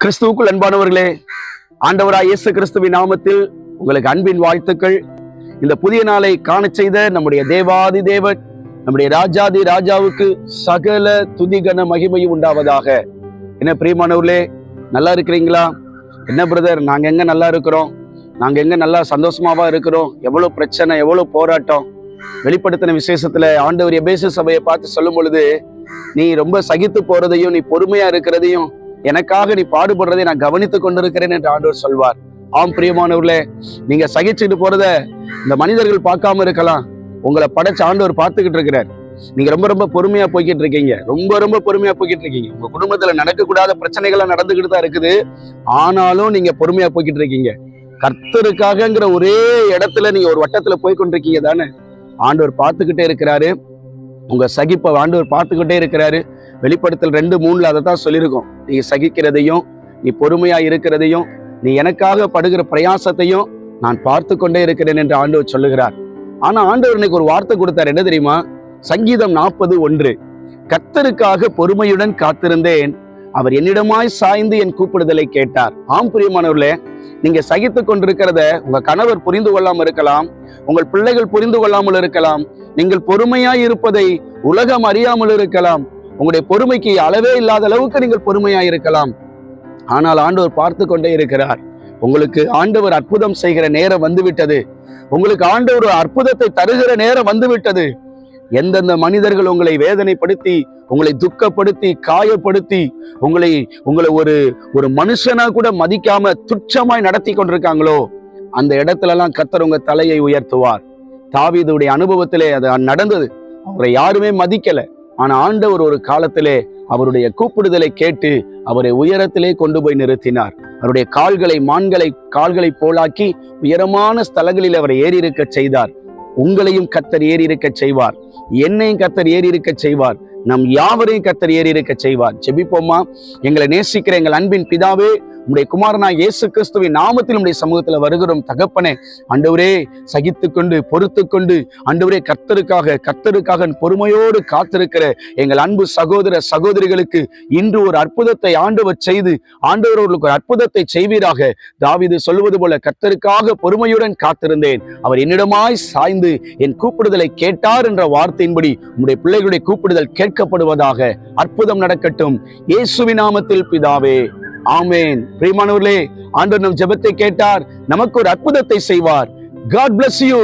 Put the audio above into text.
கிறிஸ்துவுக்குள் அன்பானவர்களே, ஆண்டவராய் இயேசு கிறிஸ்துவின் நாமத்தில் உங்களுக்கு அன்பின் வாழ்த்துக்கள். இந்த புதிய நாளை காண செய்த நம்முடைய தேவாதி தேவன், நம்முடைய ராஜாதி ராஜாவுக்கு சகல துதிகன மகிமையும் உண்டாவதாக. என்ன பிரியமானவர்களே, நல்லா இருக்கிறீங்களா? என்ன பிரதர், நாங்க எங்க நல்லா இருக்கிறோம், நாங்க எங்க நல்லா சந்தோஷமாவா இருக்கிறோம், எவ்வளவு பிரச்சனை, எவ்வளவு போராட்டம். வெளிப்படுத்தின விசேஷத்துல ஆண்டவர் எபேசு சபையை பார்த்து சொல்லும் பொழுது, நீ ரொம்ப சகித்து போறதையும் நீ பொறுமையா இருக்கிறதையும் எனக்காக நீ பாடுபடுறதை நான் கவனித்துக் கொண்டிருக்கிறேன் என்று ஆண்டவர் சொல்வார். ஆம் பிரியமானவர்களே, நீங்க சகிச்சுட்டு போறத இந்த மனிதர்கள் பார்க்காம இருக்கலாம், உங்களை படைச்ச ஆண்டவர் பார்த்துக்கிட்டு இருக்கிறார். நீங்க ரொம்ப ரொம்ப பொறுமையா போய்கிட்டு இருக்கீங்க, ரொம்ப பொறுமையா போய்கிட்டு இருக்கீங்க. உங்க குடும்பத்துல நடக்கக்கூடாத பிரச்சனைகள்லாம் நடந்துகிட்டு தான் இருக்குது, ஆனாலும் நீங்க பொறுமையா போய்கிட்டு இருக்கீங்க. கர்த்தருக்காகங்கிற ஒரே இடத்துல நீங்க ஒரு வட்டத்துல போய் கொண்டிருக்கீங்க தானே. ஆண்டவர் பார்த்துக்கிட்டே இருக்கிறாரு, உங்க சகிப்பை ஆண்டவர் பார்த்துக்கிட்டே இருக்கிறாரு. வெளிப்படுத்தல் 2:3 அதை தான் சொல்லியிருக்கோம். நீ சகிக்கிறதையும் நீ பொறுமையா இருக்கிறதையும் நீ எனக்காக படுகிற பிரயாசத்தையும் நான் பார்த்து கொண்டே இருக்கிறேன் என்று ஆண்டவர் சொல்லுகிறார். ஆனா ஆண்டவர் இன்னைக்கு ஒரு வார்த்தை கொடுத்தார், என்ன தெரியுமா? சங்கீதம் 40:1, கர்த்தருக்காக பொறுமையுடன் காத்திருந்தேன், அவர் என்னிடமாய் சாய்ந்து என் கூப்பிடுதலை கேட்டார். ஆம் பிரியமானவர்களே, நீங்க சகித்து கொண்டிருக்கிறத உங்க கணவர் புரிந்து கொள்ளாமல் இருக்கலாம், உங்கள் பிள்ளைகள் புரிந்து கொள்ளாமல் இருக்கலாம், நீங்கள் பொறுமையாய் இருப்பதை உலகம் அறியாமல் இருக்கலாம், உங்களுடைய பொறுமைக்கு அளவே இல்லாத அளவுக்கு நீங்கள் பொறுமையா இருக்கலாம். ஆனால் ஆண்டவர் பார்த்து கொண்டே இருக்கிறார். உங்களுக்கு ஆண்டவர் அற்புதம் செய்கிற நேரம் வந்துவிட்டது. உங்களுக்கு ஆண்டவர் அற்புதத்தை தருகிற நேரம் வந்துவிட்டது. எந்தெந்த மனிதர்கள் உங்களை வேதனைப்படுத்தி, உங்களை துக்கப்படுத்தி, காயப்படுத்தி, உங்களை ஒரு மனுஷனா கூட மதிக்காம துச்சமாய் நடத்தி கொண்டிருக்காங்களோ, அந்த இடத்துல எல்லாம் கர்த்தர் உங்க தலையை உயர்த்துவார். தாவீதுடைய அனுபவத்திலே அது நடந்தது. அவரை யாருமே மதிக்கல, ஆனா ஆண்டவர் ஒரு காலத்திலே அவருடைய கூப்பிடுதலை கேட்டு அவரை உயரத்திலே கொண்டு போய் நிறுத்தினார். அவருடைய கால்களை போலாக்கி உயரமான ஸ்தலங்களில் அவரை ஏறி இருக்க செய்தார். உங்களையும் கர்த்தர் ஏறி இருக்க செய்வார், என்னையும் கர்த்தர் ஏறி இருக்க செய்வார், நம் யாவரையும் கர்த்தர் ஏறி இருக்க செய்வார். ஜெபிப்போமா? எங்களை நேசிக்கிற எங்கள் அன்பின் பிதாவே, உம்முடைய குமாரனாகிய இயேசு கிறிஸ்துவின் நாமத்தில் உம்முடைய சமூகத்துல வருகிறோம் தகப்பனே. ஆண்டவரே, சகித்துக்கொண்டு பொறுத்துக்கொண்டு ஆண்டவரே கர்த்தருக்காக பொறுமையோடு காத்திருக்கிற எங்கள் அன்பு சகோதர சகோதரிகளுக்கு இன்று ஒரு அற்புதத்தை ஆண்டவர் செய்து ஆண்டவர்களுக்கு ஒரு அற்புதத்தை செய்வீராக. தாவீது சொல்வது போல, கர்த்தருக்காக பொறுமையுடன் காத்திருந்தேன், அவர் என்னிடமாய் சாய்ந்து என் கூப்பிடுதலை கேட்டார் என்ற வார்த்தையின்படி உம்முடைய பிள்ளைகளுடைய கூப்பிடுதல் கேட்கப்படுவதாக. அற்புதம் நடக்கட்டும் இயேசுவின் நாமத்தில் பிதாவே, ஆமென். பிரியமானவர்களே, ஆண்டவர் நம் ஜெபத்தை கேட்டார், நமக்கு ஒரு அற்புதத்தை செய்வார். God bless you.